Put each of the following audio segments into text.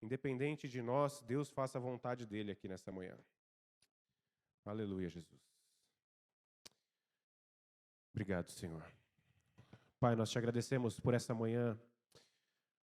Independente de nós, Deus faça a vontade dele aqui nessa manhã. Aleluia, Jesus. Obrigado, Senhor. Pai, nós te agradecemos por essa manhã,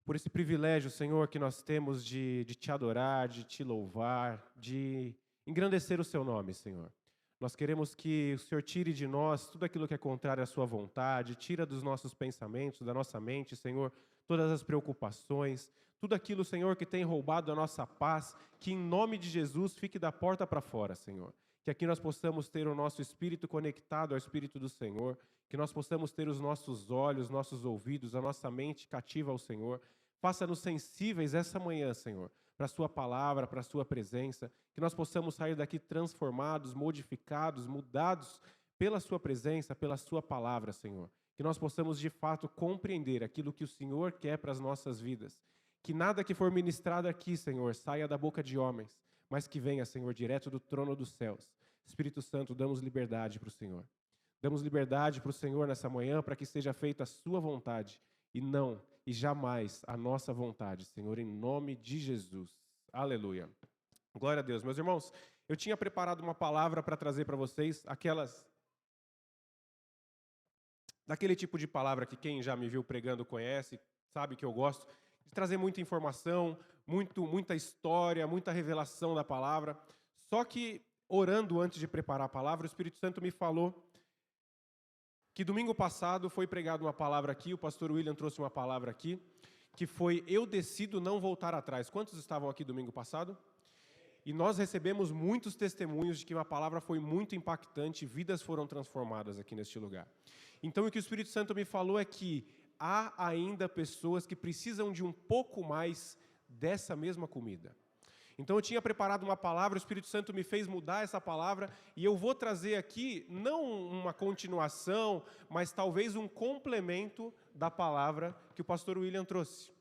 por esse privilégio, Senhor, que nós temos de te adorar, de te louvar, de engrandecer o seu nome, Senhor. Nós queremos que o Senhor tire de nós tudo aquilo que é contrário à sua vontade, tira dos nossos pensamentos, da nossa mente, Senhor, todas as preocupações, tudo aquilo, Senhor, que tem roubado a nossa paz, que em nome de Jesus fique da porta para fora, Senhor. Que aqui nós possamos ter o nosso espírito conectado ao Espírito do Senhor, que nós possamos ter os nossos olhos, nossos ouvidos, a nossa mente cativa ao Senhor. Faça-nos sensíveis essa manhã, Senhor, para a sua palavra, para a sua presença, que nós possamos sair daqui transformados, modificados, mudados pela sua presença, pela sua palavra, Senhor. Que nós possamos de fato compreender aquilo que o Senhor quer para as nossas vidas. Que nada que for ministrado aqui, Senhor, saia da boca de homens, mas que venha, Senhor, direto do trono dos céus. Espírito Santo, damos liberdade para o Senhor. Damos liberdade para o Senhor nessa manhã para que seja feita a sua vontade e não e jamais a nossa vontade, Senhor, em nome de Jesus. Aleluia. Glória a Deus. Meus irmãos, eu tinha preparado uma palavra para trazer para vocês, daquele tipo de palavra que quem já me viu pregando conhece, sabe que eu gosto, de trazer muita informação, muita história, muita revelação da palavra. Só que, orando antes de preparar a palavra, o Espírito Santo me falou que domingo passado foi pregada uma palavra aqui, o pastor William trouxe uma palavra aqui, que foi "Eu decido não voltar atrás". Quantos estavam aqui domingo passado? E nós recebemos muitos testemunhos de que uma palavra foi muito impactante, vidas foram transformadas aqui neste lugar. Então o que o Espírito Santo me falou é que há ainda pessoas que precisam de um pouco mais dessa mesma comida. Então eu tinha preparado uma palavra, o Espírito Santo me fez mudar essa palavra, e eu vou trazer aqui, não uma continuação, mas talvez um complemento da palavra que o pastor William trouxe.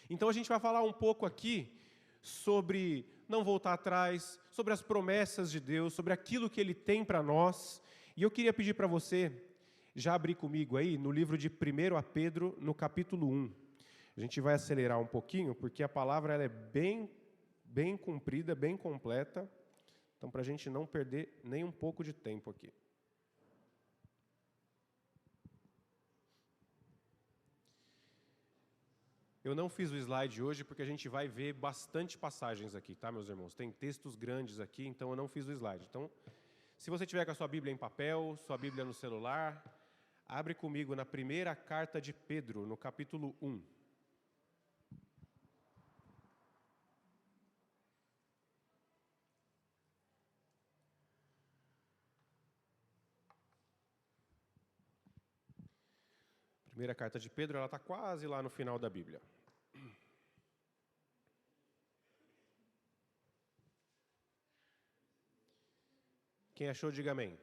Então a gente vai falar um pouco aqui sobre não voltar atrás, sobre as promessas de Deus, sobre aquilo que Ele tem para nós. E eu queria pedir para você já abrir comigo aí no livro de 1 Pedro, no capítulo 1. A gente vai acelerar um pouquinho, porque a palavra ela é bem comprida, bem completa. Então, para a gente não perder nem um pouco de tempo aqui. Eu não fiz o slide hoje porque a gente vai ver bastante passagens aqui, tá, meus irmãos? Tem textos grandes aqui, então eu não fiz o slide. Então, se você tiver com a sua Bíblia em papel, sua Bíblia no celular, abre comigo na primeira carta de Pedro, no capítulo 1. Primeira carta de Pedro, ela está quase lá no final da Bíblia. Quem achou, diga amém.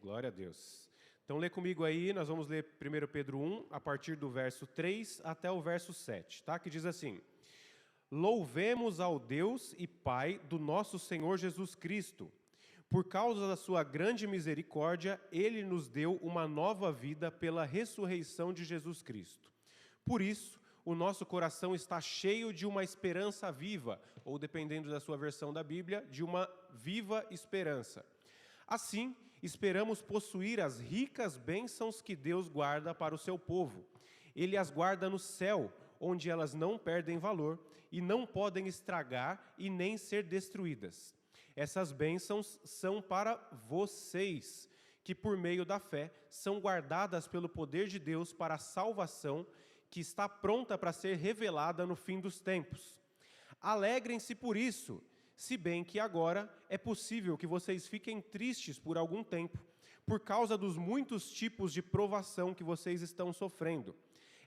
Glória a Deus. Então, lê comigo aí, nós vamos ler 1 Pedro 1, a partir do verso 3 até o verso 7, tá? Que diz assim: Louvemos ao Deus e Pai do nosso Senhor Jesus Cristo. Por causa da sua grande misericórdia, Ele nos deu uma nova vida pela ressurreição de Jesus Cristo. Por isso, o nosso coração está cheio de uma esperança viva, ou dependendo da sua versão da Bíblia, de uma viva esperança. Assim, esperamos possuir as ricas bênçãos que Deus guarda para o seu povo. Ele as guarda no céu, onde elas não perdem valor e não podem estragar e nem ser destruídas. Essas bênçãos são para vocês, que por meio da fé são guardadas pelo poder de Deus para a salvação que está pronta para ser revelada no fim dos tempos. Alegrem-se por isso, se bem que agora é possível que vocês fiquem tristes por algum tempo, por causa dos muitos tipos de provação que vocês estão sofrendo.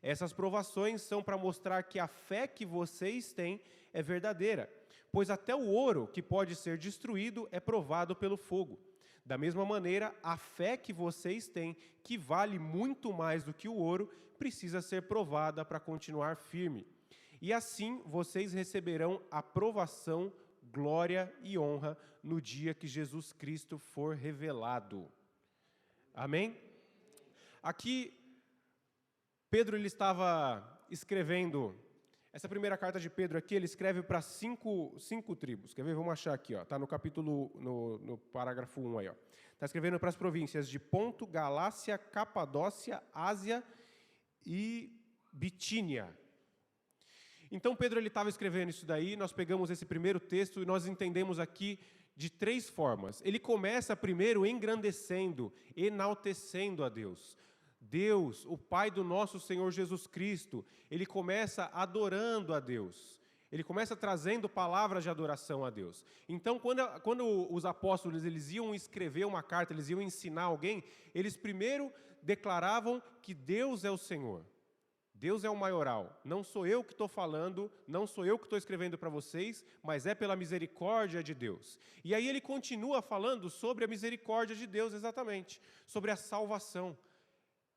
Essas provações são para mostrar que a fé que vocês têm é verdadeira, pois até o ouro que pode ser destruído é provado pelo fogo. Da mesma maneira, a fé que vocês têm, que vale muito mais do que o ouro, precisa ser provada para continuar firme. E assim vocês receberão aprovação, glória e honra no dia que Jesus Cristo for revelado. Amém? Aqui, Pedro ele estava escrevendo Essa primeira carta de Pedro aqui, ele escreve para cinco tribos. Quer ver? Vamos achar aqui, ó. Está no capítulo, no parágrafo 1 aí, ó. Está escrevendo para as províncias de Ponto, Galácia, Capadócia, Ásia e Bitínia. Então, Pedro estava escrevendo isso daí, nós pegamos esse primeiro texto e nós entendemos aqui de 3 formas. Ele começa primeiro engrandecendo, enaltecendo a Deus. Deus, o Pai do nosso Senhor Jesus Cristo, ele começa adorando a Deus. Ele começa trazendo palavras de adoração a Deus. Então, quando os apóstolos eles iam escrever uma carta, eles iam ensinar alguém, eles primeiro declaravam que Deus é o Senhor. Deus é o maioral. Não sou eu que estou falando, não sou eu que estou escrevendo para vocês, mas é pela misericórdia de Deus. E aí ele continua falando sobre a misericórdia de Deus, exatamente, sobre a salvação.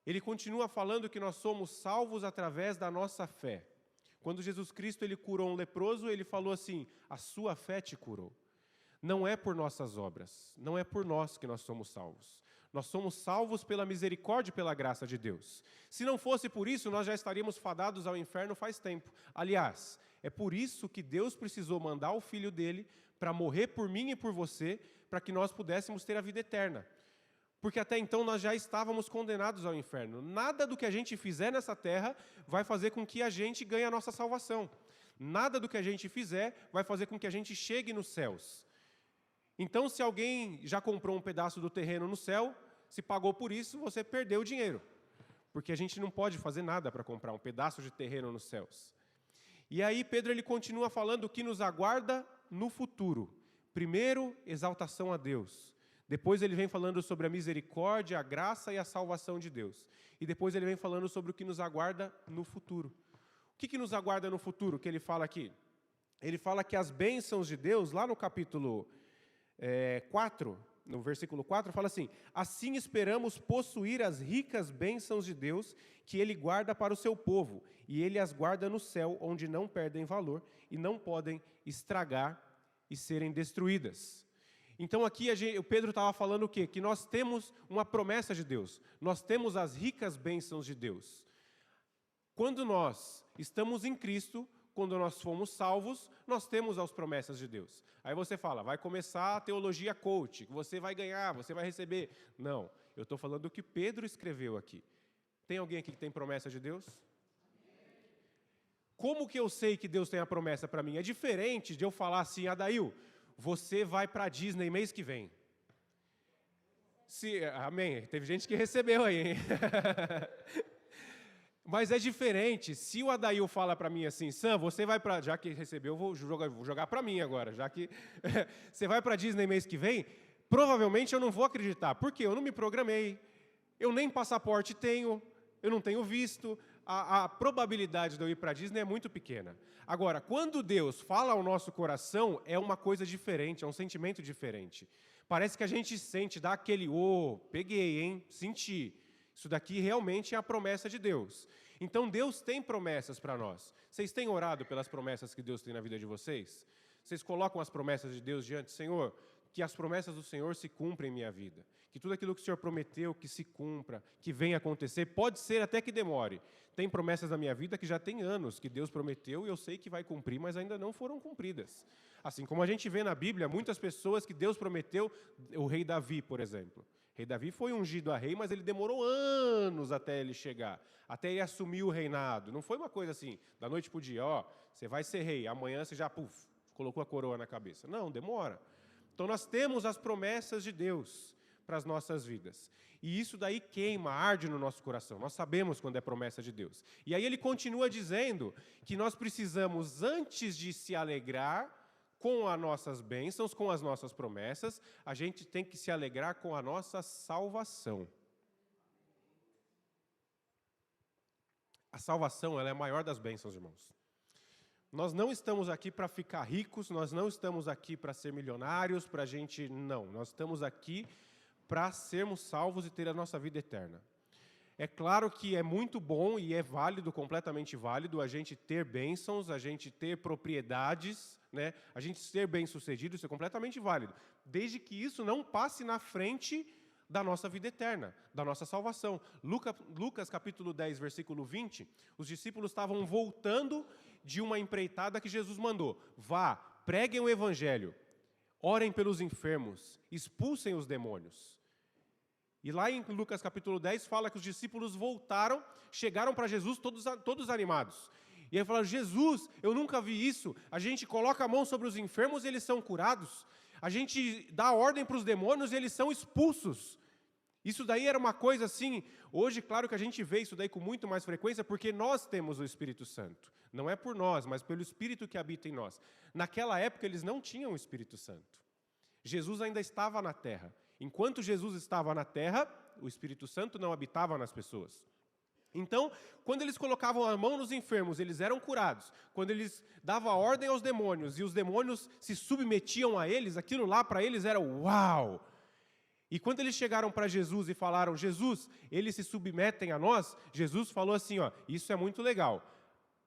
Ele continua falando que nós somos salvos através da nossa fé. Quando Jesus Cristo ele curou um leproso, ele falou assim, a sua fé te curou. Não é por nossas obras, não é por nós que nós somos salvos. Nós somos salvos pela misericórdia e pela graça de Deus. Se não fosse por isso, nós já estaríamos fadados ao inferno faz tempo. Aliás, é por isso que Deus precisou mandar o Filho dele para morrer por mim e por você, para que nós pudéssemos ter a vida eterna. Porque até então nós já estávamos condenados ao inferno. Nada do que a gente fizer nessa terra vai fazer com que a gente ganhe a nossa salvação. Nada do que a gente fizer vai fazer com que a gente chegue nos céus. Então, se alguém já comprou um pedaço do terreno no céu, se pagou por isso, você perdeu o dinheiro. Porque a gente não pode fazer nada para comprar um pedaço de terreno nos céus. E aí Pedro ele continua falando o que nos aguarda no futuro. Primeiro, exaltação a Deus. Depois ele vem falando sobre a misericórdia, a graça e a salvação de Deus. E depois ele vem falando sobre o que nos aguarda no futuro. O que nos aguarda no futuro, que ele fala aqui? Ele fala que as bênçãos de Deus, lá no capítulo 4, no versículo 4, fala assim, assim esperamos possuir as ricas bênçãos de Deus, que Ele guarda para o seu povo, e Ele as guarda no céu, onde não perdem valor, e não podem estragar e serem destruídas. Então aqui o Pedro estava falando o quê? Que nós temos uma promessa de Deus. Nós temos as ricas bênçãos de Deus. Quando nós estamos em Cristo, quando nós fomos salvos, nós temos as promessas de Deus. Aí você fala, vai começar a teologia coach, você vai ganhar, você vai receber. Não, eu estou falando do que Pedro escreveu aqui. Tem alguém aqui que tem promessa de Deus? Como que eu sei que Deus tem a promessa para mim? É diferente de eu falar assim, Adail, você vai para a Disney mês que vem. Amém. Teve gente que recebeu aí, hein? Mas é diferente. Se o Adail fala para mim assim, Sam, você vai para... Já que recebeu, vou jogar para mim agora. Já que você vai para a Disney mês que vem, provavelmente eu não vou acreditar. Por quê? Eu não me programei. Eu nem passaporte tenho. Eu não tenho visto. A probabilidade de eu ir para a Disney é muito pequena. Agora, quando Deus fala ao nosso coração, é uma coisa diferente, é um sentimento diferente. Parece que a gente sente, dá aquele, peguei, hein, senti. Isso daqui realmente é a promessa de Deus. Então, Deus tem promessas para nós. Vocês têm orado pelas promessas que Deus tem na vida de vocês? Vocês colocam as promessas de Deus diante, Senhor, que as promessas do Senhor se cumprem em minha vida. Que tudo aquilo que o Senhor prometeu, que se cumpra, que venha acontecer, pode ser até que demore. Tem promessas na minha vida que já tem anos que Deus prometeu e eu sei que vai cumprir, mas ainda não foram cumpridas. Assim como a gente vê na Bíblia, muitas pessoas que Deus prometeu, o rei Davi, por exemplo. O rei Davi foi ungido a rei, mas ele demorou anos até ele chegar, até ele assumir o reinado. Não foi uma coisa assim, da noite para o dia, você vai ser rei, amanhã você já, colocou a coroa na cabeça. Não, demora. Então nós temos as promessas de Deus para as nossas vidas. E isso daí queima, arde no nosso coração. Nós sabemos quando é promessa de Deus. E aí ele continua dizendo que nós precisamos, antes de se alegrar com as nossas bênçãos, com as nossas promessas, a gente tem que se alegrar com a nossa salvação. A salvação, ela é a maior das bênçãos, irmãos. Nós não estamos aqui para ficar ricos, nós não estamos aqui para ser milionários, para a gente... Não, nós estamos aqui para sermos salvos e ter a nossa vida eterna. É claro que é muito bom e é válido, completamente válido, a gente ter bênçãos, a gente ter propriedades, né? A gente ser bem-sucedido, isso é completamente válido. Desde que isso não passe na frente da nossa vida eterna, da nossa salvação. Lucas capítulo 10, versículo 20, os discípulos estavam voltando de uma empreitada que Jesus mandou. Vá, preguem o evangelho, orem pelos enfermos, expulsem os demônios. E lá em Lucas capítulo 10 fala que os discípulos voltaram, chegaram para Jesus todos animados. E aí falaram, Jesus, eu nunca vi isso, a gente coloca a mão sobre os enfermos e eles são curados. A gente dá ordem para os demônios e eles são expulsos. Isso daí era uma coisa assim, hoje claro que a gente vê isso daí com muito mais frequência, porque nós temos o Espírito Santo. Não é por nós, mas pelo Espírito que habita em nós. Naquela época eles não tinham o Espírito Santo. Jesus ainda estava na terra. Enquanto Jesus estava na terra, o Espírito Santo não habitava nas pessoas. Então, quando eles colocavam a mão nos enfermos, eles eram curados. Quando eles davam ordem aos demônios e os demônios se submetiam a eles, aquilo lá para eles era uau! E quando eles chegaram para Jesus e falaram, Jesus, eles se submetem a nós, Jesus falou assim, ó, isso é muito legal,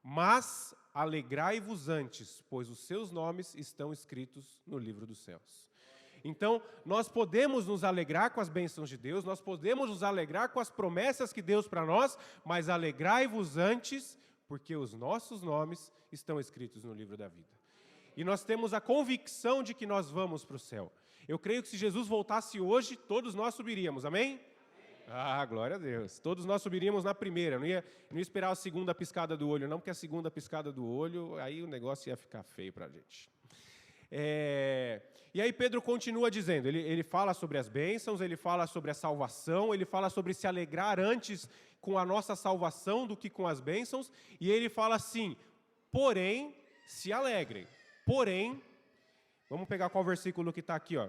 mas alegrai-vos antes, pois os seus nomes estão escritos no livro dos céus. Então, nós podemos nos alegrar com as bênçãos de Deus, nós podemos nos alegrar com as promessas que Deus para nós, mas alegrai-vos antes, porque os nossos nomes estão escritos no livro da vida. E nós temos a convicção de que nós vamos para o céu. Eu creio que se Jesus voltasse hoje, todos nós subiríamos, amém? Ah, glória a Deus. Todos nós subiríamos na primeira, não ia esperar a segunda piscada do olho, não, porque a segunda piscada do olho, aí o negócio ia ficar feio para a gente. E aí Pedro continua dizendo, ele fala sobre as bênçãos, ele fala sobre a salvação, ele fala sobre se alegrar antes com a nossa salvação do que com as bênçãos, e ele fala assim, porém, se alegrem. Porém, vamos pegar qual versículo que está aqui, ó.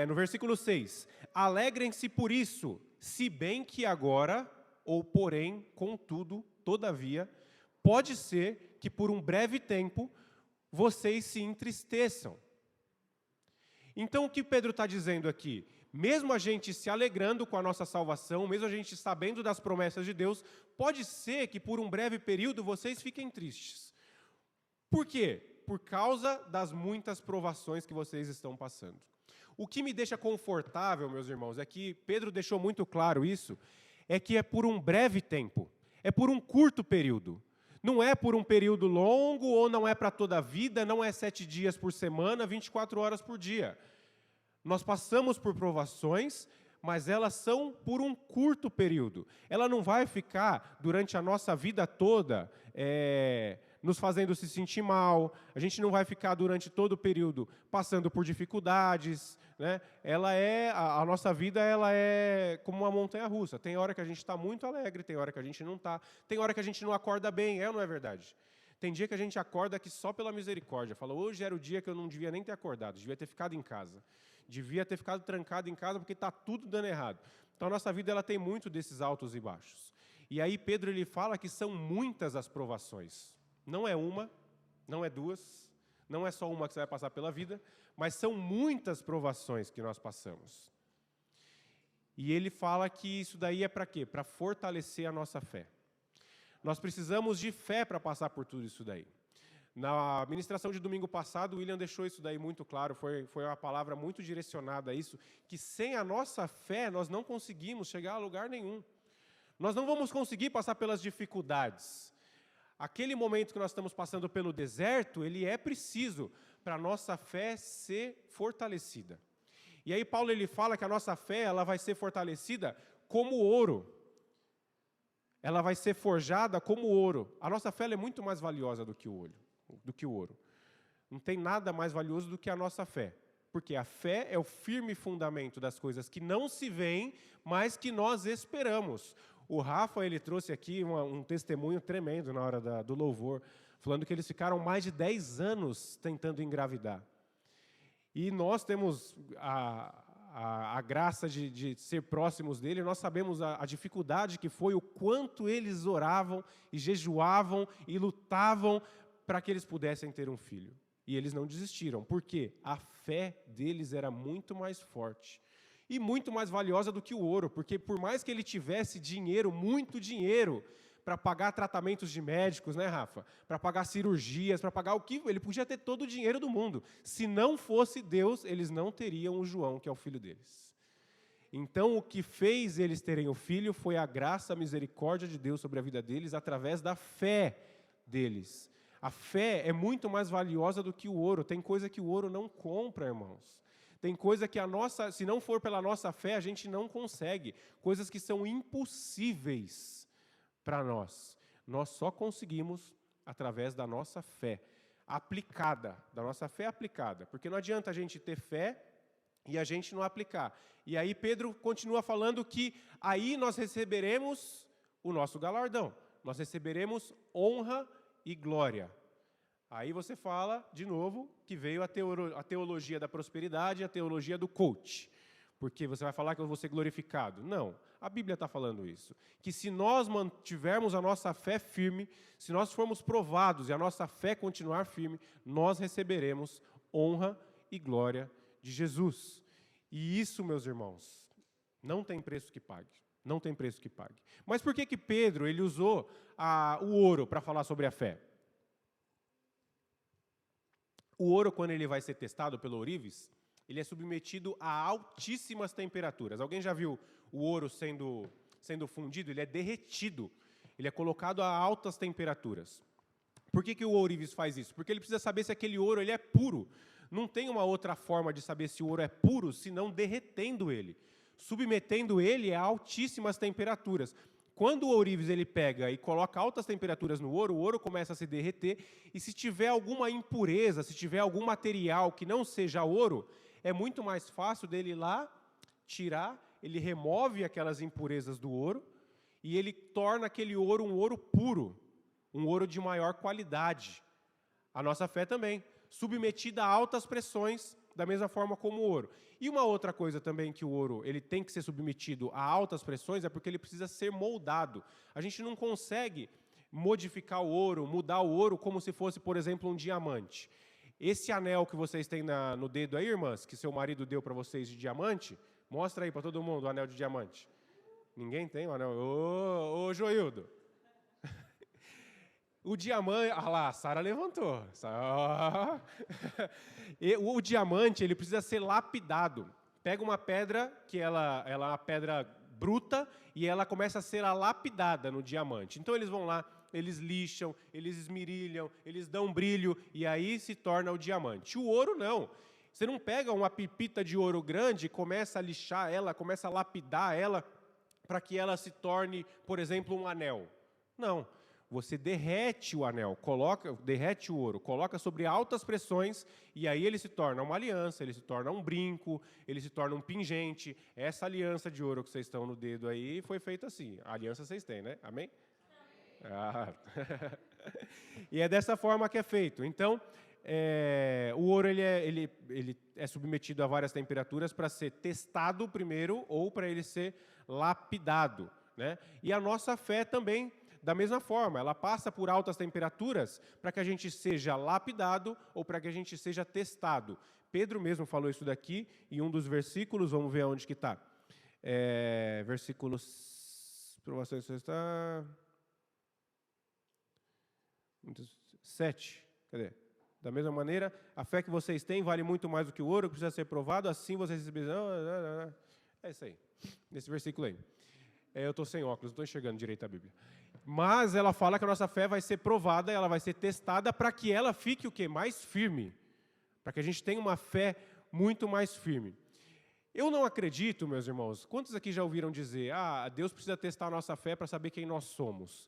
No versículo 6, alegrem-se por isso, se bem que agora, ou porém, contudo, todavia, pode ser que por um breve tempo, vocês se entristeçam. Então, o que Pedro está dizendo aqui? Mesmo a gente se alegrando com a nossa salvação, mesmo a gente sabendo das promessas de Deus, pode ser que por um breve período vocês fiquem tristes. Por quê? Por causa das muitas provações que vocês estão passando. O que me deixa confortável, meus irmãos, é que Pedro deixou muito claro isso, é que é por um breve tempo, é por um curto período. Não é por um período longo, ou não é para toda a vida, não é 7 dias por semana, 24 horas por dia. Nós passamos por provações, mas elas são por um curto período. Ela não vai ficar durante a nossa vida toda nos fazendo se sentir mal, a gente não vai ficar durante todo o período passando por dificuldades, né? A nossa vida ela é como uma montanha-russa. Tem hora que a gente está muito alegre, tem hora que a gente não está, tem hora que a gente não acorda bem, ou não é verdade? Tem dia que a gente acorda aqui só pela misericórdia, fala, hoje era o dia que eu não devia nem ter acordado, devia ter ficado em casa, devia ter ficado trancado em casa porque está tudo dando errado. Então a nossa vida ela tem muito desses altos e baixos. E aí Pedro ele fala que são muitas as provações. Não é uma, não é duas, não é só uma que você vai passar pela vida, mas são muitas provações que nós passamos. E ele fala que isso daí é para quê? Para fortalecer a nossa fé. Nós precisamos de fé para passar por tudo isso daí. Na ministração de domingo passado, o William deixou isso daí muito claro, foi uma palavra muito direcionada a isso, que sem a nossa fé nós não conseguimos chegar a lugar nenhum. Nós não vamos conseguir passar pelas dificuldades. Aquele momento que nós estamos passando pelo deserto, ele é preciso para a nossa fé ser fortalecida. E aí Paulo ele fala que a nossa fé ela vai ser fortalecida como ouro. Ela vai ser forjada como ouro. A nossa fé ela é muito mais valiosa do que o ouro. Não tem nada mais valioso do que a nossa fé. Porque a fé é o firme fundamento das coisas que não se veem, mas que nós esperamos. O Rafa, ele trouxe aqui um testemunho tremendo na hora do louvor, falando que eles ficaram mais de 10 anos tentando engravidar. E nós temos a graça de ser próximos dele, nós sabemos a dificuldade que foi, o quanto eles oravam e jejuavam e lutavam para que eles pudessem ter um filho. E eles não desistiram, porque a fé deles era muito mais forte. E muito mais valiosa do que o ouro, porque por mais que ele tivesse dinheiro, muito dinheiro, para pagar tratamentos de médicos, né, Rafa? Para pagar cirurgias, para pagar o que... Ele podia ter todo o dinheiro do mundo. Se não fosse Deus, eles não teriam o João, que é o filho deles. Então, o que fez eles terem o filho foi a graça, a misericórdia de Deus sobre a vida deles, através da fé deles. A fé é muito mais valiosa do que o ouro. Tem coisa que o ouro não compra, irmãos. Tem coisa que se não for pela nossa fé, a gente não consegue. Coisas que são impossíveis para nós. Nós só conseguimos através da nossa fé aplicada, da nossa fé aplicada. Porque não adianta a gente ter fé e a gente não aplicar. E aí Pedro continua falando que aí nós receberemos o nosso galardão. Nós receberemos honra e glória. Aí você fala, de novo, que veio a teologia da prosperidade e a teologia do coach. Porque você vai falar que eu vou ser glorificado. Não, a Bíblia está falando isso. Que se nós mantivermos a nossa fé firme, se nós formos provados e a nossa fé continuar firme, nós receberemos honra e glória de Jesus. E isso, meus irmãos, não tem preço que pague. Não tem preço que pague. Mas por que Pedro ele usou o ouro para falar sobre a fé? O ouro, quando ele vai ser testado pelo ourives, ele é submetido a altíssimas temperaturas. Alguém já viu o ouro sendo fundido? Ele é derretido. Ele é colocado a altas temperaturas. Por que o ourives faz isso? Porque ele precisa saber se aquele ouro ele é puro. Não tem uma outra forma de saber se o ouro é puro, senão derretendo ele. Submetendo ele a altíssimas temperaturas. Quando o ourives ele pega e coloca altas temperaturas no ouro, o ouro começa a se derreter, e se tiver alguma impureza, se tiver algum material que não seja ouro, é muito mais fácil dele ir lá, tirar, ele remove aquelas impurezas do ouro, e ele torna aquele ouro um ouro puro, um ouro de maior qualidade. A nossa fé também, submetida a altas pressões, da mesma forma como o ouro. E uma outra coisa também que o ouro ele tem que ser submetido a altas pressões é porque ele precisa ser moldado. A gente não consegue modificar o ouro, mudar o ouro como se fosse, por exemplo, um diamante. Esse anel que vocês têm no dedo aí, irmãs, que seu marido deu para vocês de diamante, mostra aí para todo mundo o anel de diamante. Ninguém tem o anel? Ô Joildo. O diamante... Ah lá, a Sara levantou. O diamante, ele precisa ser lapidado. Pega uma pedra, que ela é uma pedra bruta, e ela começa a ser lapidada no diamante. Então eles vão lá, eles lixam, eles esmerilham, eles dão brilho, e aí se torna o diamante. O ouro não. Você não pega uma pipita de ouro grande e começa a lixar ela, começa a lapidar ela, para que ela se torne, por exemplo, um anel. Não. Você derrete o anel, derrete o ouro, coloca sobre altas pressões, e aí ele se torna uma aliança, ele se torna um brinco, ele se torna um pingente. Essa aliança de ouro que vocês estão no dedo aí foi feita assim. A aliança vocês têm, né? Amém? Ah. E é dessa forma que é feito. Então, o ouro ele é submetido a várias temperaturas para ser testado primeiro ou para ele ser lapidado, né? E a nossa fé também, da mesma forma, ela passa por altas temperaturas para que a gente seja lapidado ou para que a gente seja testado. Pedro mesmo falou isso daqui em um dos versículos, vamos ver onde que está. Versículos... Provações está... 7. Cadê? Da mesma maneira, a fé que vocês têm vale muito mais do que o ouro, que precisa ser provado, assim vocês receberão... É isso aí, nesse versículo aí. Eu estou sem óculos, não estou enxergando direito a Bíblia. Mas ela fala que a nossa fé vai ser provada, ela vai ser testada para que ela fique o quê? Mais firme. Para que a gente tenha uma fé muito mais firme. Eu não acredito, meus irmãos, quantos aqui já ouviram dizer, Deus precisa testar a nossa fé para saber quem nós somos?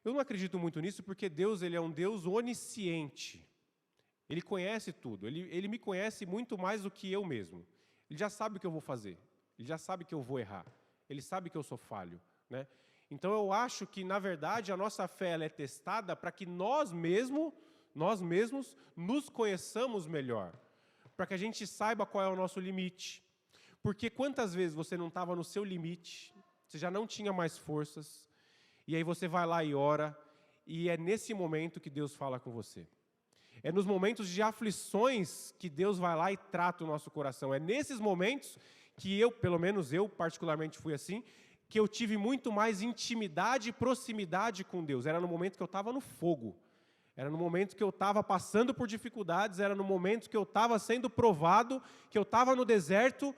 Eu não acredito muito nisso porque Deus ele é um Deus onisciente. Ele conhece tudo, ele me conhece muito mais do que eu mesmo. Ele já sabe o que eu vou fazer, ele já sabe que eu vou errar, ele sabe que eu sou falho, né? Então, eu acho que, na verdade, a nossa fé ela é testada para que nós mesmos nos conheçamos melhor. Para que a gente saiba qual é o nosso limite. Porque quantas vezes você não estava no seu limite, você já não tinha mais forças, e aí você vai lá e ora, e é nesse momento que Deus fala com você. É nos momentos de aflições que Deus vai lá e trata o nosso coração. É nesses momentos que pelo menos eu particularmente fui assim, que eu tive muito mais intimidade e proximidade com Deus. Era no momento que eu estava no fogo. Era no momento que eu estava passando por dificuldades, era no momento que eu estava sendo provado, que eu estava no deserto,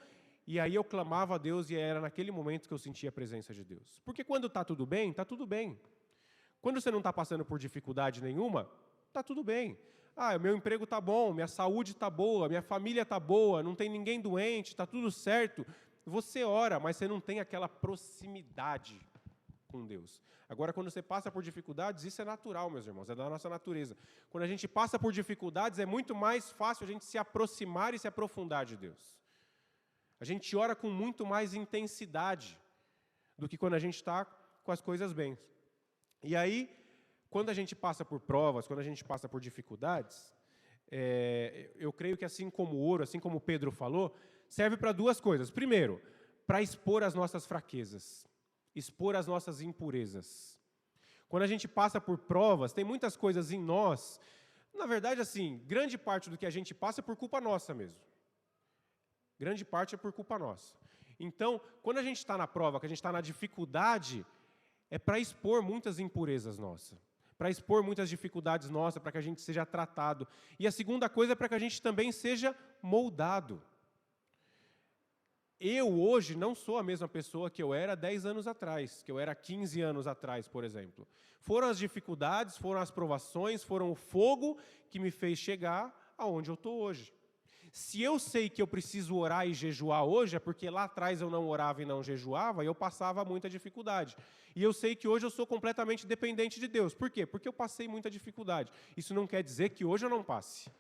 E aí eu clamava a Deus e era naquele momento que eu sentia a presença de Deus. Porque quando está tudo bem, está tudo bem. Quando você não está passando por dificuldade nenhuma, está tudo bem. Ah, meu emprego está bom, minha saúde está boa, minha família está boa, não tem ninguém doente, está tudo certo. Você ora, mas você não tem aquela proximidade com Deus. Agora, quando você passa por dificuldades, isso é natural, meus irmãos, é da nossa natureza. Quando a gente passa por dificuldades, é muito mais fácil a gente se aproximar e se aprofundar de Deus. A gente ora com muito mais intensidade do que quando a gente está com as coisas bem. E aí, quando a gente passa por provas, quando a gente passa por dificuldades, eu creio que assim como o ouro, assim como Pedro falou, serve para duas coisas. Primeiro, para expor as nossas fraquezas, expor as nossas impurezas. Quando a gente passa por provas, tem muitas coisas em nós, na verdade, assim, grande parte do que a gente passa é por culpa nossa mesmo. Grande parte é por culpa nossa. Então, quando a gente está na prova, que a gente está na dificuldade, é para expor muitas impurezas nossas, para expor muitas dificuldades nossas, para que a gente seja tratado. E a segunda coisa é para que a gente também seja moldado. Eu, hoje, não sou a mesma pessoa que eu era 10 anos atrás, que eu era 15 anos atrás, por exemplo. Foram as dificuldades, foram as provações, foram o fogo que me fez chegar aonde eu estou hoje. Se eu sei que eu preciso orar e jejuar hoje, é porque lá atrás eu não orava e não jejuava, e eu passava muita dificuldade. E eu sei que hoje eu sou completamente dependente de Deus. Por quê? Porque eu passei muita dificuldade. Isso não quer dizer que hoje eu não passe.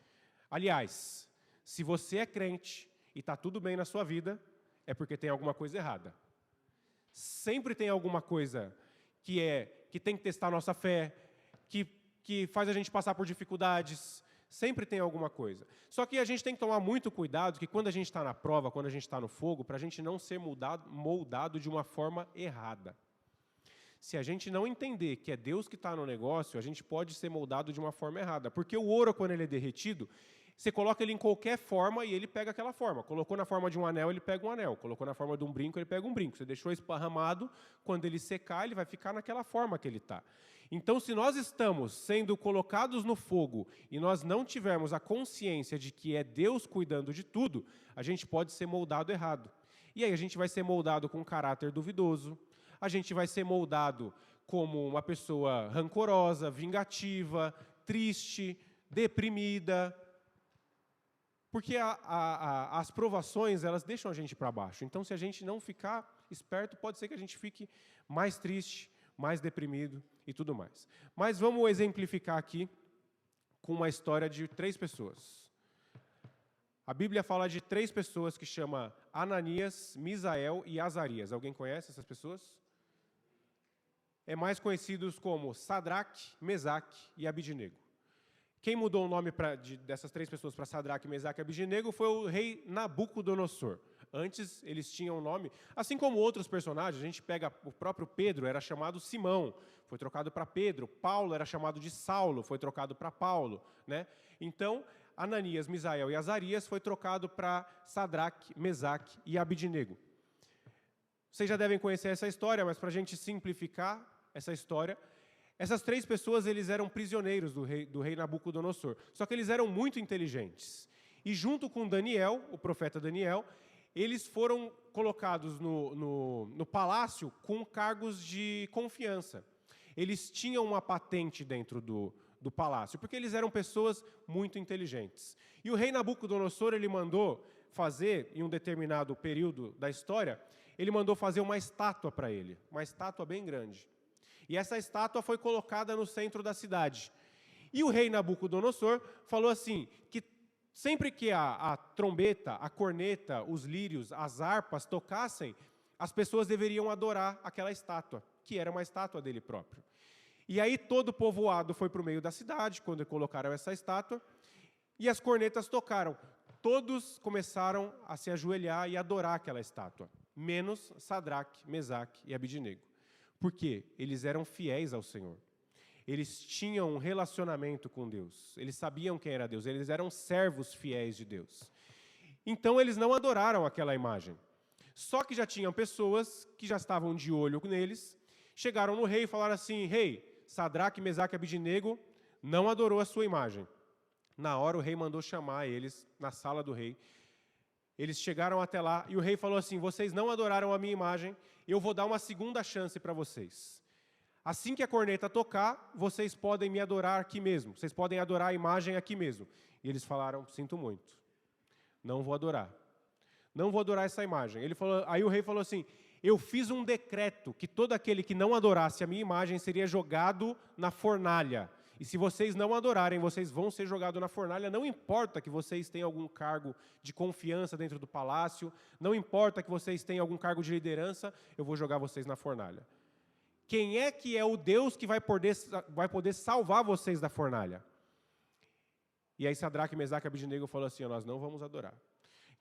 Aliás, se você é crente e está tudo bem na sua vida, é porque tem alguma coisa errada. Sempre tem alguma coisa que tem que testar a nossa fé, que faz a gente passar por dificuldades. Sempre tem alguma coisa. Só que a gente tem que tomar muito cuidado que quando a gente está na prova, quando a gente está no fogo, para a gente não ser moldado de uma forma errada. Se a gente não entender que é Deus que está no negócio, a gente pode ser moldado de uma forma errada. Porque o ouro, quando ele é derretido, você coloca ele em qualquer forma e ele pega aquela forma. Colocou na forma de um anel, ele pega um anel. Colocou na forma de um brinco, ele pega um brinco. Você deixou esparramado, quando ele secar, ele vai ficar naquela forma que ele está. Então, se nós estamos sendo colocados no fogo e nós não tivermos a consciência de que é Deus cuidando de tudo, a gente pode ser moldado errado. E aí a gente vai ser moldado com um caráter duvidoso, a gente vai ser moldado como uma pessoa rancorosa, vingativa, triste, deprimida. Porque as provações, elas deixam a gente para baixo. Então, se a gente não ficar esperto, pode ser que a gente fique mais triste, mais deprimido e tudo mais. Mas vamos exemplificar aqui com uma história de 3 pessoas. A Bíblia fala de 3 pessoas que chama Ananias, Misael e Azarias. Alguém conhece essas pessoas? É mais conhecidos como Sadraque, Mesaque e Abidnego. Quem mudou o nome dessas 3 pessoas para Sadraque, Mesaque e Abidnego foi o rei Nabucodonosor. Antes, eles tinham um nome, assim como outros personagens, a gente pega o próprio Pedro, era chamado Simão, foi trocado para Pedro. Paulo era chamado de Saulo, foi trocado para Paulo, né? Então, Ananias, Misael e Azarias foi trocado para Sadraque, Mesaque e Abidnego. Vocês já devem conhecer essa história, mas para a gente simplificar essa história, essas 3 pessoas, eles eram prisioneiros do rei Nabucodonosor. Só que eles eram muito inteligentes. E junto com Daniel, o profeta Daniel, eles foram colocados no palácio com cargos de confiança. Eles tinham uma patente dentro do palácio, porque eles eram pessoas muito inteligentes. E o rei Nabucodonosor, ele mandou fazer, em um determinado período da história, ele mandou fazer uma estátua para ele, uma estátua bem grande. E essa estátua foi colocada no centro da cidade. E o rei Nabucodonosor falou assim, que sempre que a trombeta, a corneta, os lírios, as harpas tocassem, as pessoas deveriam adorar aquela estátua, que era uma estátua dele próprio. E aí todo o povoado foi para o meio da cidade, quando colocaram essa estátua, e as cornetas tocaram. Todos começaram a se ajoelhar e adorar aquela estátua, menos Sadraque, Mesaque e Abidnego. Por quê? Eles eram fiéis ao Senhor. Eles tinham um relacionamento com Deus. Eles sabiam quem era Deus. Eles eram servos fiéis de Deus. Então, eles não adoraram aquela imagem. Só que já tinham pessoas que já estavam de olho neles, chegaram no rei e falaram assim, rei, Sadraque, Mesaque e Abidnego não adorou a sua imagem. Na hora, o rei mandou chamar eles na sala do rei Eles chegaram até lá e o rei falou assim: vocês não adoraram a minha imagem, eu vou dar uma segunda chance para vocês. Assim que a corneta tocar, vocês podem me adorar aqui mesmo, vocês podem adorar a imagem aqui mesmo. E eles falaram: sinto muito, não vou adorar. Não vou adorar essa imagem. Aí o rei falou assim: eu fiz um decreto que todo aquele que não adorasse a minha imagem seria jogado na fornalha. E se vocês não adorarem, vocês vão ser jogados na fornalha. Não importa que vocês tenham algum cargo de confiança dentro do palácio, não importa que vocês tenham algum cargo de liderança, eu vou jogar vocês na fornalha. Quem é que é o Deus que vai poder salvar vocês da fornalha? E aí Sadraque, Mesaque e Abidnego falaram assim: nós não vamos adorar.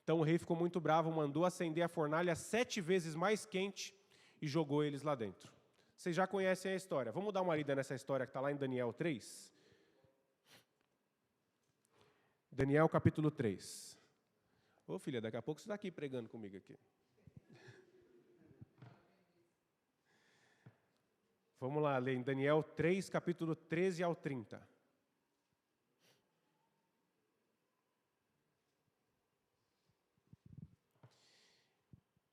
Então o rei ficou muito bravo, mandou acender a fornalha 7 vezes mais quente e jogou eles lá dentro. Vocês já conhecem a história. Vamos dar uma lida nessa história que está lá em Daniel 3? Daniel capítulo 3. Ô filha, daqui a pouco você está aqui pregando comigo aqui. Vamos lá, ler em Daniel 3, capítulo 13 ao 30.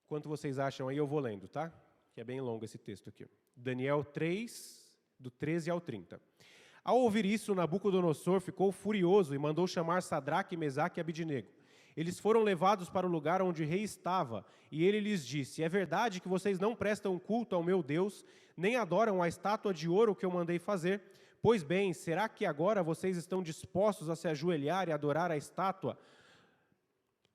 Enquanto vocês acham aí, eu vou lendo, tá? Que é bem longo esse texto aqui. Daniel 3, do 13 ao 30. Ao ouvir isso, Nabucodonosor ficou furioso e mandou chamar Sadraque, Mesaque e Abidnego. Eles foram levados para o lugar onde o rei estava, e ele lhes disse: é verdade que vocês não prestam culto ao meu Deus, nem adoram a estátua de ouro que eu mandei fazer? Pois bem, será que agora vocês estão dispostos a se ajoelhar e adorar a estátua,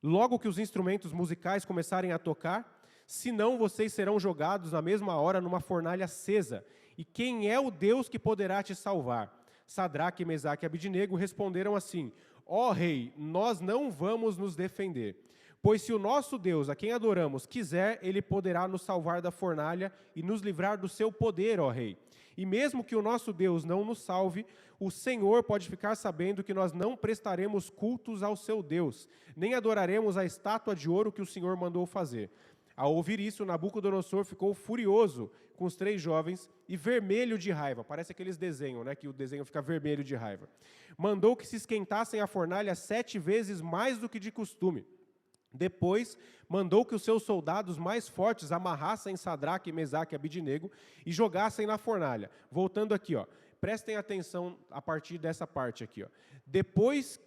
logo que os instrumentos musicais começarem a tocar? Senão vocês serão jogados na mesma hora numa fornalha acesa. E quem é o Deus que poderá te salvar? Sadraque, Mesaque e Abidnego responderam assim: ó rei, nós não vamos nos defender. Pois se o nosso Deus, a quem adoramos, quiser, ele poderá nos salvar da fornalha e nos livrar do seu poder, ó rei. E mesmo que o nosso Deus não nos salve, o Senhor pode ficar sabendo que nós não prestaremos cultos ao seu Deus, nem adoraremos a estátua de ouro que o Senhor mandou fazer. Ao ouvir isso, Nabucodonosor ficou furioso com os 3 jovens e vermelho de raiva. Parece aqueles desenhos, né, que o desenho fica vermelho de raiva. Mandou que se esquentassem a fornalha 7 vezes mais do que de costume. Depois, mandou que os seus soldados mais fortes amarrassem Sadraque, Mesaque e Abidnego e jogassem na fornalha. Voltando aqui, ó. Prestem atenção a partir dessa parte aqui, ó. Depois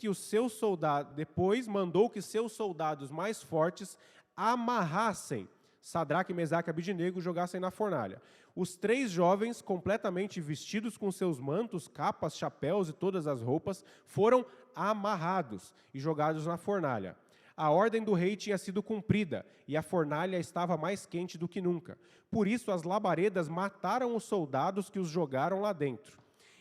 mandou que seus soldados mais fortes amarrassem Sadraque, Mesaque e Abidnego e jogassem na fornalha. Os 3 jovens, completamente vestidos com seus mantos, capas, chapéus e todas as roupas, foram amarrados e jogados na fornalha. A ordem do rei tinha sido cumprida, e a fornalha estava mais quente do que nunca. Por isso, as labaredas mataram os soldados que os jogaram lá dentro.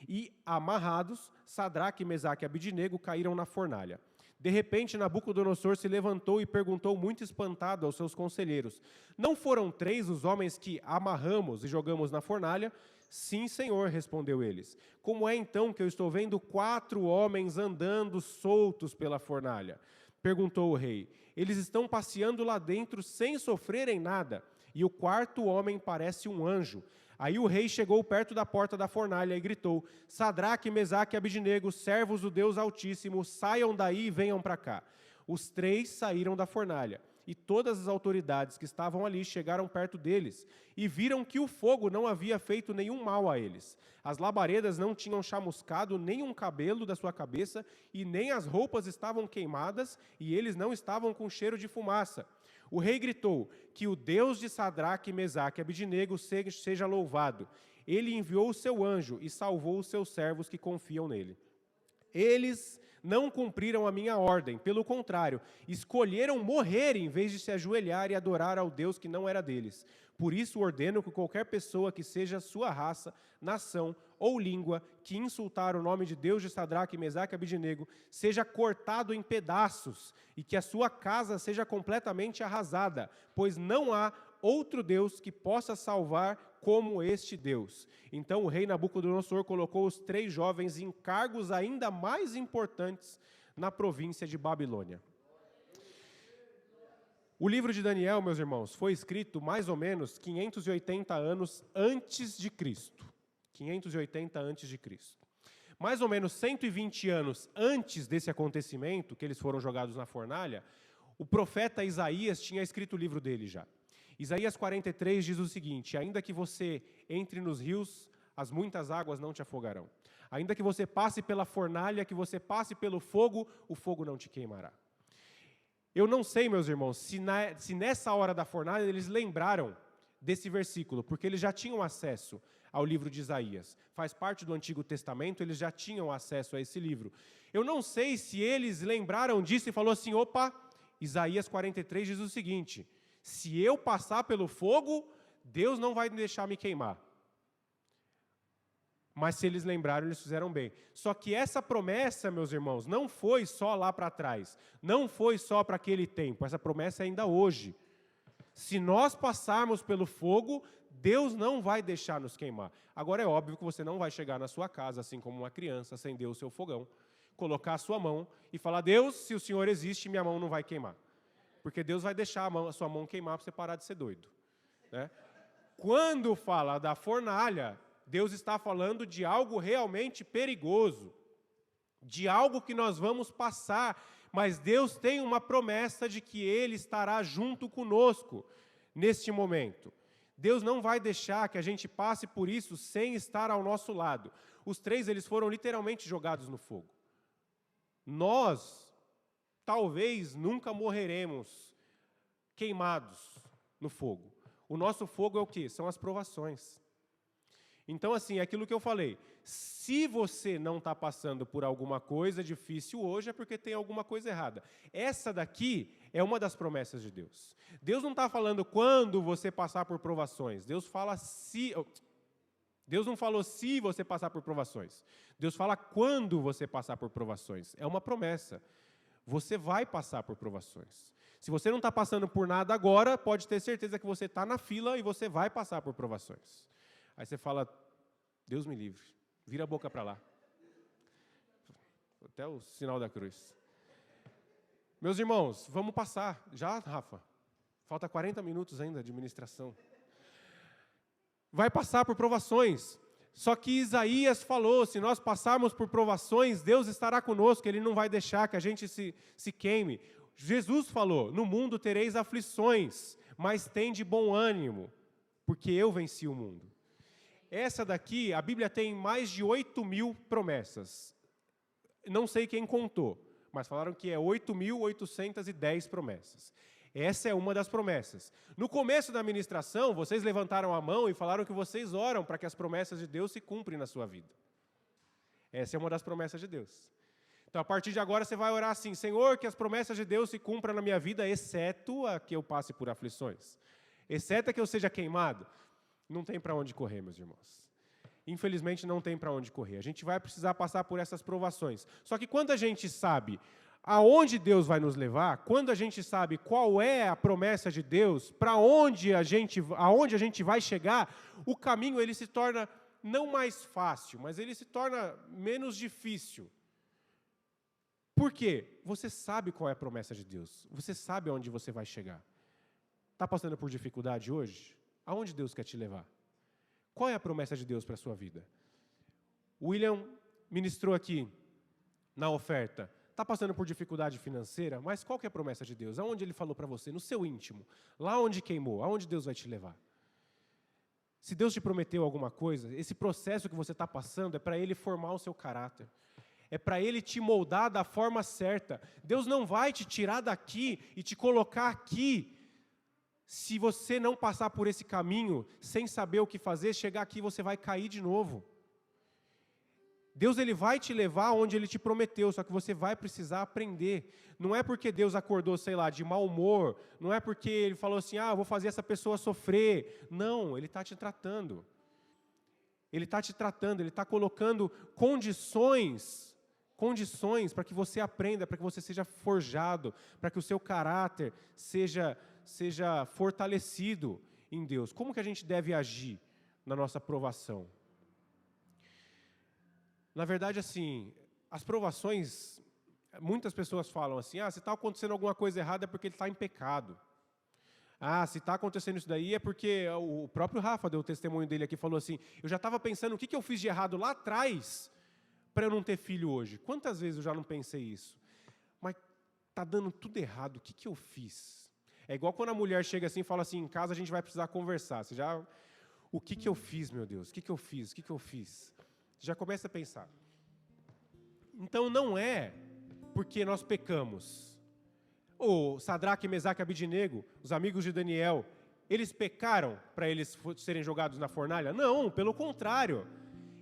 E, amarrados, Sadraque, Mesaque e Abidnego caíram na fornalha. De repente, Nabucodonosor se levantou e perguntou muito espantado aos seus conselheiros: não foram 3 os homens que amarramos e jogamos na fornalha? Sim, senhor, respondeu eles. Como é então que eu estou vendo 4 homens andando soltos pela fornalha? Perguntou o rei. Eles estão passeando lá dentro sem sofrerem nada, e o 4º homem parece um anjo. Aí o rei chegou perto da porta da fornalha e gritou: Sadraque, Mesaque e Abidnego, servos do Deus Altíssimo, saiam daí e venham para cá. Os 3 saíram da fornalha, e todas as autoridades que estavam ali chegaram perto deles, e viram que o fogo não havia feito nenhum mal a eles. As labaredas não tinham chamuscado nem um cabelo da sua cabeça, e nem as roupas estavam queimadas, e eles não estavam com cheiro de fumaça. O rei gritou: que o Deus de Sadraque, Mesaque e Abidnego seja louvado. Ele enviou o seu anjo e salvou os seus servos que confiam nele. Eles não cumpriram a minha ordem, pelo contrário, escolheram morrer em vez de se ajoelhar e adorar ao Deus que não era deles. Por isso ordeno que qualquer pessoa que seja sua raça, nação ou língua, que insultar o nome de Deus de Sadraque, Mesaque e Abidnego, seja cortado em pedaços, e que a sua casa seja completamente arrasada, pois não há outro Deus que possa salvar como este Deus. Então o rei Nabucodonosor colocou os 3 jovens em cargos ainda mais importantes na província de Babilônia. O livro de Daniel, meus irmãos, foi escrito mais ou menos 580 anos antes de Cristo. 580 antes de Cristo. Mais ou menos 120 anos antes desse acontecimento, que eles foram jogados na fornalha, O profeta Isaías tinha escrito o livro dele já. Isaías 43 diz o seguinte: ainda que você entre nos rios, as muitas águas não te afogarão. Ainda que você passe pela fornalha, que você passe pelo fogo, o fogo não te queimará. Eu não sei, meus irmãos, se nessa hora da fornalha eles lembraram desse versículo, porque eles já tinham acesso ao livro de Isaías. Faz parte do Antigo Testamento, eles já tinham acesso a esse livro. Eu não sei se eles lembraram disso e falou assim, opa, Isaías 43 diz o seguinte: se eu passar pelo fogo, Deus não vai deixar me queimar. Mas se eles lembraram, eles fizeram bem. Só que essa promessa, meus irmãos, não foi só lá para trás. Não foi só para aquele tempo. Essa promessa é ainda hoje. Se nós passarmos pelo fogo, Deus não vai deixar nos queimar. Agora é óbvio que você não vai chegar na sua casa, assim como uma criança, acender o seu fogão, colocar a sua mão e falar, Deus, se o Senhor existe, minha mão não vai queimar. Porque Deus vai deixar a sua mão queimar para você parar de ser doido. Né? Quando fala da fornalha, Deus está falando de algo realmente perigoso, de algo que nós vamos passar, mas Deus tem uma promessa de que Ele estará junto conosco neste momento. Deus não vai deixar que a gente passe por isso sem estar ao nosso lado. Os três, eles foram literalmente jogados no fogo. Nós, talvez, nunca morreremos queimados no fogo. O nosso fogo é o quê? São as provações. Então, assim, é aquilo que eu falei, se você não está passando por alguma coisa difícil hoje, é porque tem alguma coisa errada. Essa daqui é uma das promessas de Deus. Deus não está falando quando você passar por provações. Deus fala se... Deus não falou se você passar por provações. Deus fala quando você passar por provações. É uma promessa. Você vai passar por provações. Se você não está passando por nada agora, pode ter certeza que você está na fila e você vai passar por provações. Aí você fala, Deus me livre, vira a boca para lá. Até o sinal da cruz. Meus irmãos, vamos passar. Já, Rafa? Falta 40 minutos ainda de ministração. Vai passar por provações. Só que Isaías falou, se nós passarmos por provações, Deus estará conosco, Ele não vai deixar que a gente se queime. Jesus falou, no mundo tereis aflições, mas tende bom ânimo, porque eu venci o mundo. Essa daqui, a Bíblia tem mais de 8.000 promessas. Não sei quem contou, mas falaram que é 8.810 promessas. Essa é uma das promessas. No começo da ministração, vocês levantaram a mão e falaram que vocês oram para que as promessas de Deus se cumprem na sua vida. Essa é uma das promessas de Deus. Então, a partir de agora, você vai orar assim, Senhor, que as promessas de Deus se cumpram na minha vida, exceto a que eu passe por aflições. Exceto a que eu seja queimado. Não tem para onde correr, meus irmãos. Infelizmente, não tem para onde correr. A gente vai precisar passar por essas provações. Só que quando a gente sabe aonde Deus vai nos levar, quando a gente sabe qual é a promessa de Deus, para aonde a gente vai chegar, o caminho ele se torna não mais fácil, mas ele se torna menos difícil. Por quê? Você sabe qual é a promessa de Deus. Você sabe aonde você vai chegar. Está passando por dificuldade hoje? Aonde Deus quer te levar? Qual é a promessa de Deus para a sua vida? William ministrou aqui na oferta. Está passando por dificuldade financeira, mas qual que é a promessa de Deus? Aonde Ele falou para você? No seu íntimo. Lá onde queimou, aonde Deus vai te levar? Se Deus te prometeu alguma coisa, esse processo que você está passando é para Ele formar o seu caráter. É para Ele te moldar da forma certa. Deus não vai te tirar daqui e te colocar aqui, se você não passar por esse caminho, sem saber o que fazer, chegar aqui você vai cair de novo. Deus ele vai te levar onde Ele te prometeu, só que você vai precisar aprender. Não é porque Deus acordou, sei lá, de mau humor, não é porque Ele falou assim, vou fazer essa pessoa sofrer. Não, Ele está te tratando. Ele está te tratando, Ele está colocando condições para que você aprenda, para que você seja forjado, para que o seu caráter seja fortalecido em Deus. Como que a gente deve agir na nossa provação? Na verdade, assim, as provações, muitas pessoas falam assim, se está acontecendo alguma coisa errada é porque ele está em pecado. Se está acontecendo isso daí é porque o próprio Rafa deu o testemunho dele aqui, falou assim, eu já estava pensando o que eu fiz de errado lá atrás para eu não ter filho hoje. Quantas vezes eu já não pensei isso? Mas está dando tudo errado, o que eu fiz? É igual quando a mulher chega assim e fala assim, em casa a gente vai precisar conversar. O que eu fiz, meu Deus? O que eu fiz? O que eu fiz? Você já começa a pensar. Então não é porque nós pecamos. O Sadraque, Mesaque e Abidnego, os amigos de Daniel, eles pecaram para eles serem jogados na fornalha? Não, pelo contrário.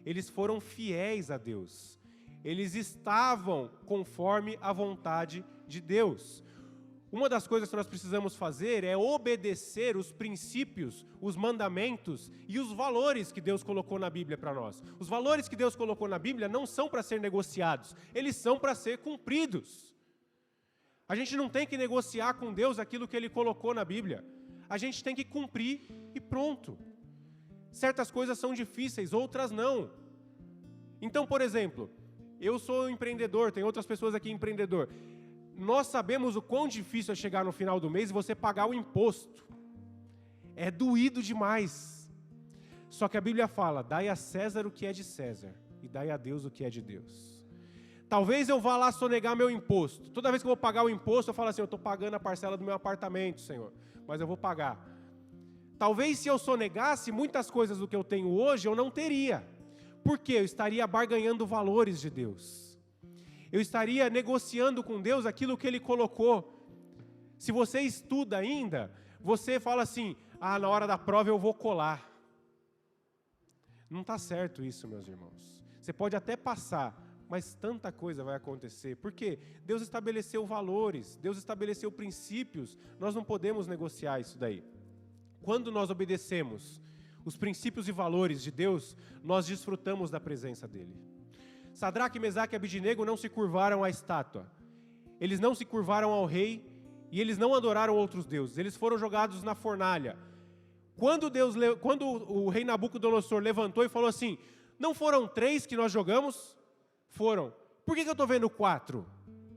Eles foram fiéis a Deus. Eles estavam conforme a vontade de Deus. Uma das coisas que nós precisamos fazer é obedecer os princípios, os mandamentos e os valores que Deus colocou na Bíblia para nós. Os valores que Deus colocou na Bíblia não são para ser negociados, eles são para ser cumpridos. A gente não tem que negociar com Deus aquilo que Ele colocou na Bíblia. A gente tem que cumprir e pronto. Certas coisas são difíceis, outras não. Então, por exemplo, eu sou empreendedor, tem outras pessoas aqui empreendedor. Nós sabemos o quão difícil é chegar no final do mês e você pagar o imposto. É doído demais. Só que a Bíblia fala, dai a César o que é de César e dai a Deus o que é de Deus. Talvez eu vá lá sonegar meu imposto. Toda vez que eu vou pagar o imposto, eu falo assim, eu estou pagando a parcela do meu apartamento, Senhor, mas eu vou pagar. Talvez se eu sonegasse, muitas coisas do que eu tenho hoje, eu não teria. Por quê? Eu estaria barganhando valores de Deus. Eu estaria negociando com Deus aquilo que Ele colocou. Se você estuda ainda, você fala assim, na hora da prova eu vou colar. Não está certo isso, meus irmãos. Você pode até passar, mas tanta coisa vai acontecer. Por quê? Deus estabeleceu valores, Deus estabeleceu princípios, nós não podemos negociar isso daí. Quando nós obedecemos os princípios e valores de Deus, nós desfrutamos da presença dEle. Sadraque, Mesaque e Abidnego não se curvaram à estátua. Eles não se curvaram ao rei e eles não adoraram outros deuses. Eles foram jogados na fornalha. Quando o rei Nabucodonosor levantou e falou assim, não foram 3 que nós jogamos? Foram. Por que eu estou vendo 4?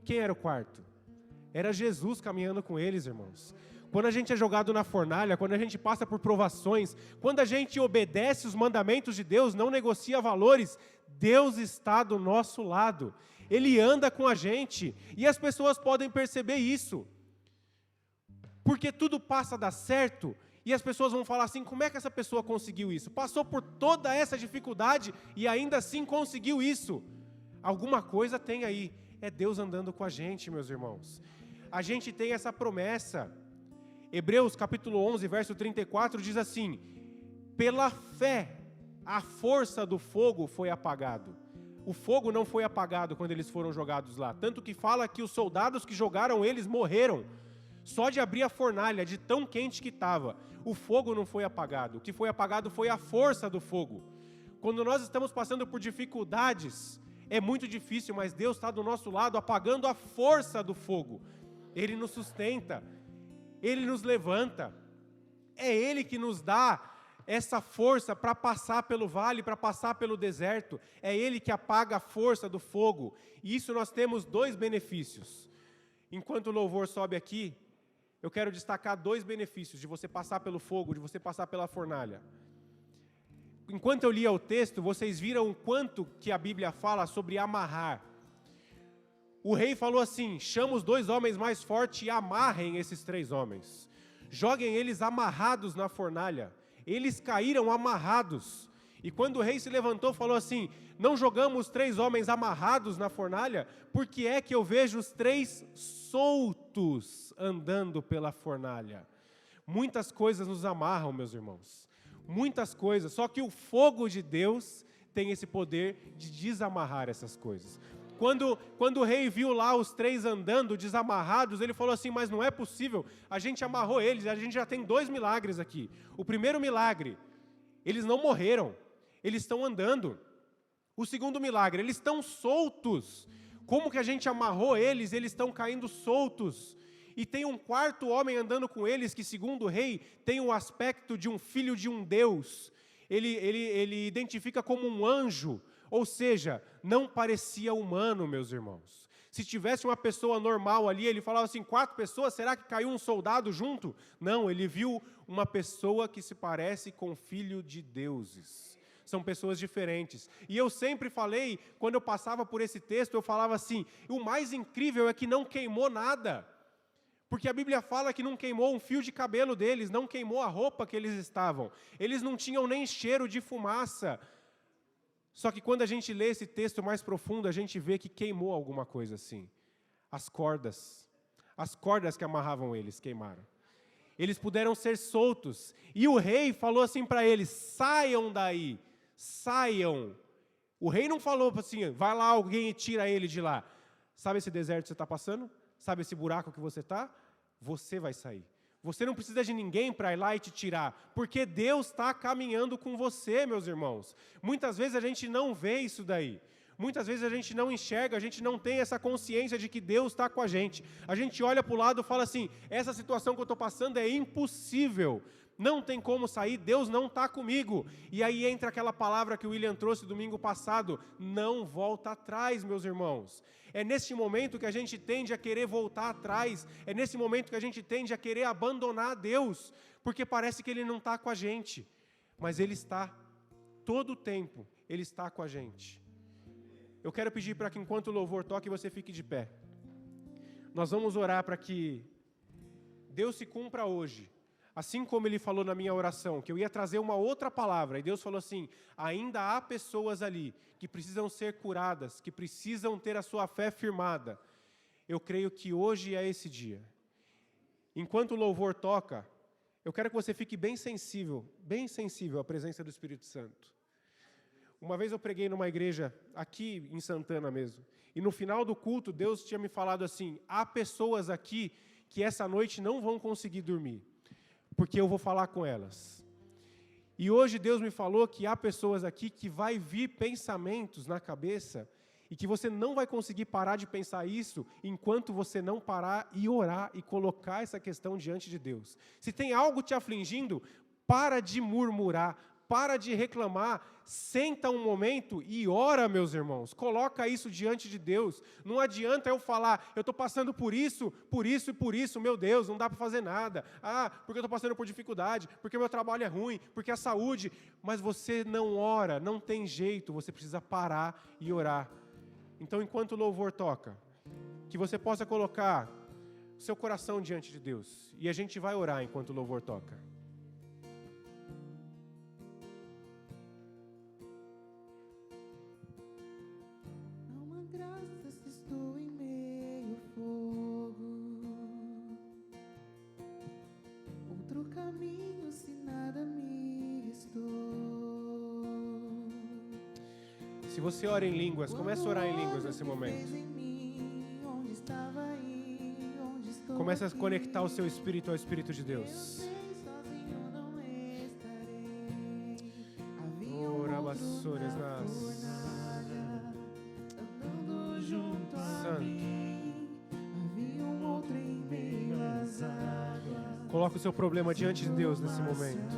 Quem era o quarto? Era Jesus caminhando com eles, irmãos. Quando a gente é jogado na fornalha, quando a gente passa por provações, quando a gente obedece os mandamentos de Deus, não negocia valores, Deus está do nosso lado. Ele anda com a gente e as pessoas podem perceber isso. Porque tudo passa a dar certo e as pessoas vão falar assim, como é que essa pessoa conseguiu isso? Passou por toda essa dificuldade e ainda assim conseguiu isso. Alguma coisa tem aí. É Deus andando com a gente, meus irmãos. A gente tem essa promessa. Hebreus capítulo 11, verso 34 diz assim, pela fé, a força do fogo foi apagado. O fogo não foi apagado quando eles foram jogados lá. Tanto que fala que os soldados que jogaram eles morreram. Só de abrir a fornalha, de tão quente que estava. O fogo não foi apagado. O que foi apagado foi a força do fogo. Quando nós estamos passando por dificuldades, é muito difícil, mas Deus está do nosso lado apagando a força do fogo. Ele nos sustenta. Ele nos levanta, é Ele que nos dá essa força para passar pelo vale, para passar pelo deserto, é Ele que apaga a força do fogo, e isso nós temos 2 benefícios. Enquanto o louvor sobe aqui, eu quero destacar 2 benefícios de você passar pelo fogo, de você passar pela fornalha. Enquanto eu lia o texto, vocês viram o quanto que a Bíblia fala sobre amarrar. O rei falou assim, chama os 2 homens mais fortes e amarrem esses 3 homens. Joguem eles amarrados na fornalha. Eles caíram amarrados. E quando o rei se levantou, falou assim, não jogamos 3 homens amarrados na fornalha? Porque é que eu vejo os 3 soltos andando pela fornalha. Muitas coisas nos amarram, meus irmãos. Muitas coisas. Só que o fogo de Deus tem esse poder de desamarrar essas coisas. Quando o rei viu lá os 3 andando desamarrados, ele falou assim, mas não é possível, a gente amarrou eles, a gente já tem 2 milagres aqui. O primeiro milagre, eles não morreram, eles estão andando. O segundo milagre, eles estão soltos. Como que a gente amarrou eles, eles estão caindo soltos. E tem um 4º homem andando com eles, que segundo o rei, tem o aspecto de um filho de um Deus. Ele identifica como um anjo. Ou seja, não parecia humano, meus irmãos. Se tivesse uma pessoa normal ali, ele falava assim, 4 pessoas, será que caiu um soldado junto? Não, ele viu uma pessoa que se parece com filho de deuses. são pessoas diferentes. E eu sempre falei, quando eu passava por esse texto, eu falava assim, o mais incrível é que não queimou nada. Porque a Bíblia fala que não queimou um fio de cabelo deles, não queimou a roupa que eles estavam. Eles não tinham nem cheiro de fumaça. Só que quando a gente lê esse texto mais profundo, a gente vê que queimou alguma coisa assim. As cordas que amarravam eles queimaram. Eles puderam ser soltos. E o rei falou assim para eles, saiam daí, saiam. O rei não falou assim, vai lá alguém e tira ele de lá. Sabe esse deserto que você está passando? Sabe esse buraco que você está? Você vai sair. Você não precisa de ninguém para ir lá e te tirar, porque Deus está caminhando com você, meus irmãos. Muitas vezes a gente não vê isso daí. Muitas vezes a gente não enxerga, a gente não tem essa consciência de que Deus está com a gente. A gente olha para o lado e fala assim, essa situação que eu estou passando é impossível. Não tem como sair, Deus não está comigo. E aí entra aquela palavra que o William trouxe domingo passado, não volta atrás, meus irmãos. É nesse momento que a gente tende a querer voltar atrás, é nesse momento que a gente tende a querer abandonar Deus, porque parece que Ele não está com a gente, mas Ele está, todo o tempo, Ele está com a gente. Eu quero pedir para que enquanto o louvor toque, você fique de pé. Nós vamos orar para que Deus se cumpra hoje. Assim como Ele falou na minha oração, que eu ia trazer uma outra palavra, e Deus falou assim, ainda há pessoas ali que precisam ser curadas, que precisam ter a sua fé firmada. Eu creio que hoje é esse dia. Enquanto o louvor toca, eu quero que você fique bem sensível à presença do Espírito Santo. Uma vez eu preguei numa igreja, aqui em Santana mesmo, e no final do culto, Deus tinha me falado assim, há pessoas aqui que essa noite não vão conseguir dormir, porque eu vou falar com elas. E hoje Deus me falou que há pessoas aqui que vai vir pensamentos na cabeça e que você não vai conseguir parar de pensar isso enquanto você não parar e orar e colocar essa questão diante de Deus. Se tem algo te afligindo, para de murmurar, para de reclamar, senta um momento e ora, meus irmãos. Coloca isso diante de Deus. Não adianta eu falar, eu estou passando por isso e por isso, meu Deus, não dá para fazer nada. Porque eu estou passando por dificuldade, porque o meu trabalho é ruim, porque a saúde. Mas você não ora, não tem jeito, você precisa parar e orar. Então, enquanto o louvor toca, que você possa colocar o seu coração diante de Deus. E a gente vai orar enquanto o louvor toca. Se você ora em línguas, comece a orar em línguas nesse momento. Comece a conectar o seu espírito ao Espírito de Deus. Coloque o seu problema diante de Deus nesse momento.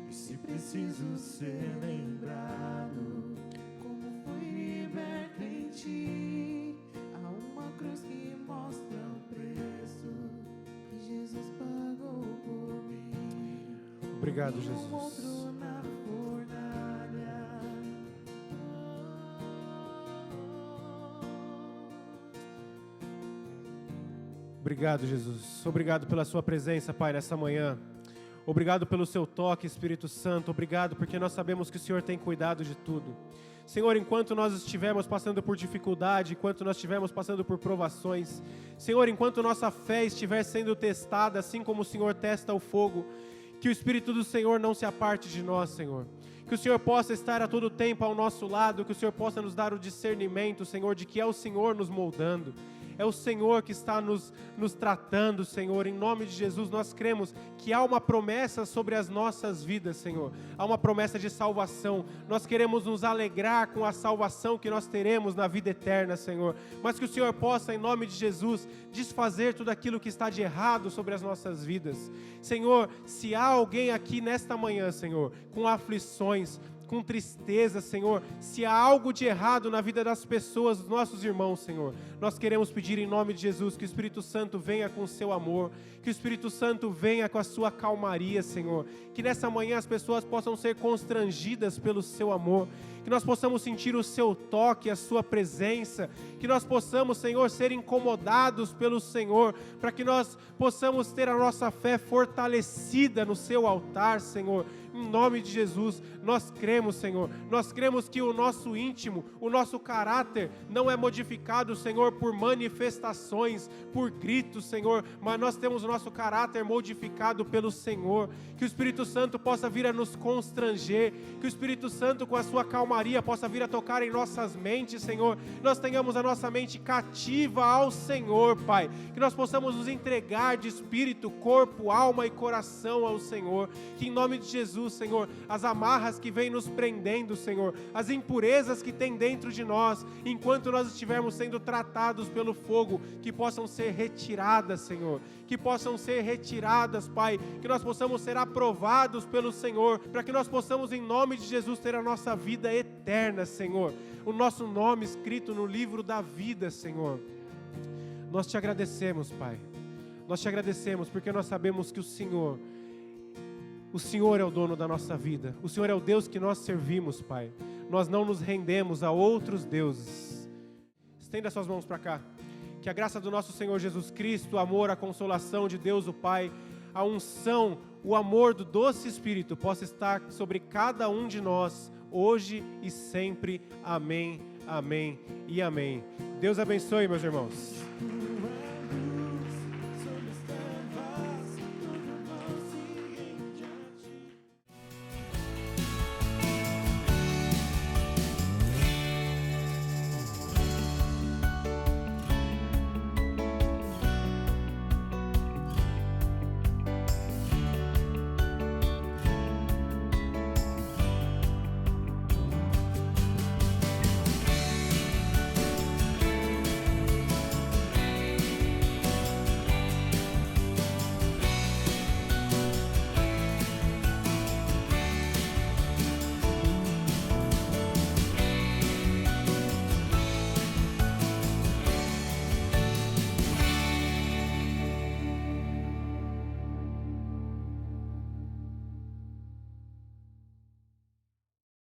E se preciso ser lembrado, como fui liberto em ti, há uma cruz que mostra o preço que Jesus pagou por mim. Obrigado, Jesus. Obrigado, Jesus. Obrigado pela sua presença, Pai, nessa manhã. Obrigado pelo seu toque, Espírito Santo. Obrigado porque nós sabemos que o Senhor tem cuidado de tudo. Senhor, enquanto nós estivermos passando por dificuldade, enquanto nós estivermos passando por provações, Senhor, enquanto nossa fé estiver sendo testada, assim como o Senhor testa o fogo, que o Espírito do Senhor não se aparte de nós, Senhor. Que o Senhor possa estar a todo tempo ao nosso lado, que o Senhor possa nos dar o discernimento, Senhor, de que é o Senhor nos moldando. É o Senhor que está nos tratando, Senhor. Em nome de Jesus, nós cremos que há uma promessa sobre as nossas vidas, Senhor. Há uma promessa de salvação. Nós queremos nos alegrar com a salvação que nós teremos na vida eterna, Senhor. Mas que o Senhor possa, em nome de Jesus, desfazer tudo aquilo que está de errado sobre as nossas vidas. Senhor, se há alguém aqui nesta manhã, Senhor, com aflições, com tristeza, Senhor, se há algo de errado na vida das pessoas, dos nossos irmãos, Senhor, nós queremos pedir em nome de Jesus que o Espírito Santo venha com o seu amor, que o Espírito Santo venha com a sua calmaria, Senhor, que nessa manhã as pessoas possam ser constrangidas pelo seu amor, que nós possamos sentir o seu toque, a sua presença, que nós possamos, Senhor, ser incomodados pelo Senhor, para que nós possamos ter a nossa fé fortalecida no seu altar, Senhor. Em nome de Jesus, nós cremos, Senhor, nós cremos que o nosso íntimo, o nosso caráter não é modificado, Senhor, por manifestações, por gritos, Senhor, mas nós temos o nosso caráter modificado pelo Senhor, que o Espírito Santo possa vir a nos constranger, que o Espírito Santo com a sua calmaria possa vir a tocar em nossas mentes, Senhor, nós tenhamos a nossa mente cativa ao Senhor, Pai, que nós possamos nos entregar de espírito, corpo, alma e coração ao Senhor, que em nome de Jesus, Senhor, as amarras que vêm nos prendendo, Senhor, as impurezas que tem dentro de nós, enquanto nós estivermos sendo tratados pelo fogo, que possam ser retiradas, Senhor, que possam ser retiradas, Pai, que nós possamos ser aprovados pelo Senhor, para que nós possamos, em nome de Jesus, ter a nossa vida eterna, Senhor, o nosso nome escrito no livro da vida, Senhor. Nós te agradecemos, Pai, nós te agradecemos porque nós sabemos que o Senhor é o dono da nossa vida. O Senhor é o Deus que nós servimos, Pai. Nós não nos rendemos a outros deuses. Estenda suas mãos para cá. Que a graça do nosso Senhor Jesus Cristo, o amor, a consolação de Deus o Pai, a unção, o amor do doce Espírito possa estar sobre cada um de nós, hoje e sempre. Amém, amém e amém. Deus abençoe, meus irmãos.